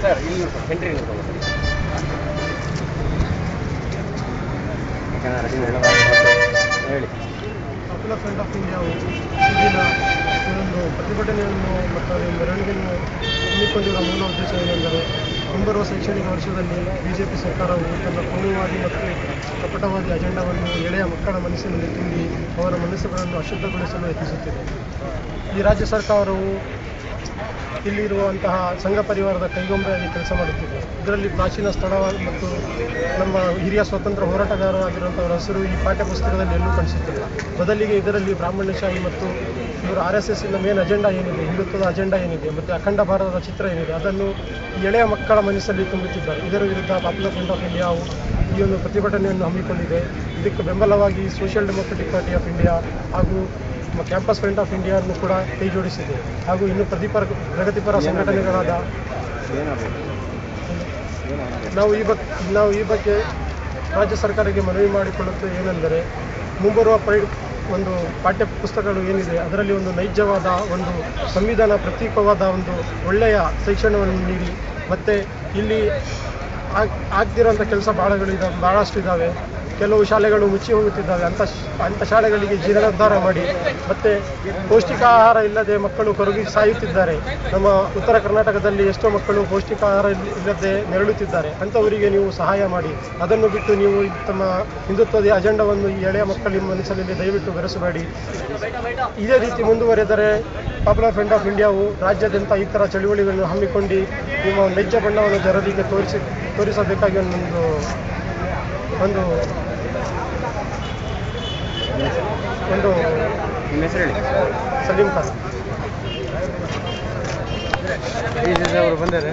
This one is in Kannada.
ಸರ್ ಇಲ್ಲಿ ಎಂಟ್ರಿ ಹೇಳಿ. ಪಾಪ್ಯುಲರ್ ಫ್ರಂಟ್ ಆಫ್ ಇಂಡಿಯಾ ಇಂದಿನ ಒಂದು ಪ್ರತಿಭಟನೆಯನ್ನು ಮತ್ತು ಮೆರವಣಿಗೆಯನ್ನು ಹಮ್ಮಿಕೊಂಡಿರುವ ಮೂಲ ಉದ್ದೇಶ ಏನೆಂದರೆ, ಮುಂಬರುವ ಶೈಕ್ಷಣಿಕ ವರ್ಷದಲ್ಲಿ ಬಿಜೆಪಿ ಸರ್ಕಾರವು ತನ್ನ ಕೋಮುವಾದಿ ಮತ್ತು ಕಪಟವಾದಿ ಅಜೆಂಡಾವನ್ನು ಎಳೆಯ ಮಕ್ಕಳ ಮನಸ್ಸಿನಲ್ಲಿ ತುಂಬಿ ಅವರ ಮನಸ್ಸುಗಳನ್ನು ಅಶುದ್ಧಗೊಳಿಸಲು ಯತ್ನಿಸುತ್ತಿದೆ. ಈ ರಾಜ್ಯ ಸರ್ಕಾರವು ಇಲ್ಲಿರುವಂತಹ ಸಂಘ ಪರಿವಾರದ ಕೈಗೊಂಬೆಯಾಗಿ ಕೆಲಸ ಮಾಡುತ್ತಿದೆ. ಇದರಲ್ಲಿ ಪ್ರಾಚೀನ ಸ್ಥಳ ಮತ್ತು ನಮ್ಮ ಹಿರಿಯ ಸ್ವಾತಂತ್ರ್ಯ ಹೋರಾಟಗಾರರಾಗಿರುವಂಥವರ ಹೆಸರು ಈ ಪಾಠ್ಯ ಪುಸ್ತಕದಲ್ಲಿ ಎಲ್ಲೂ ಕಾಣಿಸುತ್ತಿಲ್ಲ. ಬದಲಿಗೆ ಇದರಲ್ಲಿ ಬ್ರಾಹ್ಮಣ್ಯಶಾಹಿ ಮತ್ತು ಇವರು RSSನ ಮೇನ್ ಅಜೆಂಡಾ ಏನಿದೆ, ಹಿಂದುತ್ವದ ಅಜೆಂಡಾ ಏನಿದೆ ಮತ್ತು ಅಖಂಡ ಭಾರತದ ಚಿತ್ರ ಏನಿದೆ ಅದನ್ನು ಎಳೆಯ ಮಕ್ಕಳ ಮನಸ್ಸಲ್ಲಿ ತುಂಬುತ್ತಿದ್ದಾರೆ. ಇದರ ವಿರುದ್ಧ ಪಾಪ್ಯುಲರ್ ಫ್ರಂಟ್ ಆಫ್ ಇಂಡಿಯಾವು ಈ ಒಂದು ಪ್ರತಿಭಟನೆಯನ್ನು ಹಮ್ಮಿಕೊಂಡಿದೆ. ಇದಕ್ಕೆ ಬೆಂಬಲವಾಗಿ social democratic party of India ಹಾಗೂ ಕ್ಯಾಂಪಸ್ ಫ್ರಂಟ್ ಆಫ್ ಇಂಡಿಯಾವನ್ನು ಕೂಡ ಕೈ ಜೋಡಿಸಿದೆ. ಹಾಗೂ ಇನ್ನು ಪ್ರಗತಿಪರ ಸಂಘಟನೆಗಳಾದ ನಾವು ಈ ಬಗ್ಗೆ ರಾಜ್ಯ ಸರ್ಕಾರಕ್ಕೆ ಮನವಿ ಮಾಡಿಕೊಳ್ಳುತ್ತದೆ ಏನೆಂದರೆ, ಮುಂಬರುವ ಒಂದು ಪಾಠ್ಯ ಪುಸ್ತಕಗಳು ಏನಿದೆ ಅದರಲ್ಲಿ ಒಂದು ನೈಜವಾದ ಒಂದು ಸಂವಿಧಾನ ಪ್ರತೀಕವಾದ ಒಂದು ಒಳ್ಳೆಯ ಶಿಕ್ಷಣವನ್ನು ನೀಡಿ, ಮತ್ತು ಇಲ್ಲಿ ಆಗ್ತಿರೋಂಥ ಕೆಲಸ ಭಾಳಷ್ಟು ಇದ್ದಾವೆ. ಕೆಲವು ಶಾಲೆಗಳು ಮುಚ್ಚಿ ಹೋಗುತ್ತಿದ್ದಾವೆ. ಅಂಥ ಶಾಲೆಗಳಿಗೆ ಜೀರ್ಣೋದ್ಧಾರ ಮಾಡಿ, ಮತ್ತು ಪೌಷ್ಟಿಕ ಆಹಾರ ಇಲ್ಲದೆ ಮಕ್ಕಳು ಕೊರಗಿ ಸಾಯುತ್ತಿದ್ದಾರೆ. ನಮ್ಮ ಉತ್ತರ ಕರ್ನಾಟಕದಲ್ಲಿ ಎಷ್ಟೋ ಮಕ್ಕಳು ಪೌಷ್ಟಿಕ ಆಹಾರ ಇಲ್ಲದೆ ನೆರಳುತ್ತಿದ್ದಾರೆ. ಅಂಥವರಿಗೆ ನೀವು ಸಹಾಯ ಮಾಡಿ. ಅದನ್ನು ಬಿಟ್ಟು ನೀವು ತಮ್ಮ ಹಿಂದುತ್ವದ ಅಜೆಂಡಾವನ್ನು ಈ ಎಳೆಯ ಮಕ್ಕಳ ಮನಸ್ಸಿನಲ್ಲಿ ದಯವಿಟ್ಟು ಬೆರೆಸಬೇಡಿ. ಇದೇ ರೀತಿ ಮುಂದುವರೆದರೆ ಪಾಪ್ಯುಲರ್ ಫ್ರಂಟ್ ಆಫ್ ಇಂಡಿಯಾವು ರಾಜ್ಯಾದ್ಯಂತ ಈ ಥರ ಚಳುವಳಿಗಳನ್ನು ಹಮ್ಮಿಕೊಂಡು ನಿಮ್ಮ ನೈಜ ಬಣ್ಣವನ್ನು ಜನರಿಗೆ ತೋರಿಸಬೇಕಾಗಿ ಒಂದು ಸಲೀಂ ಖಾನ್ ಅವರು ಬಂದರೆ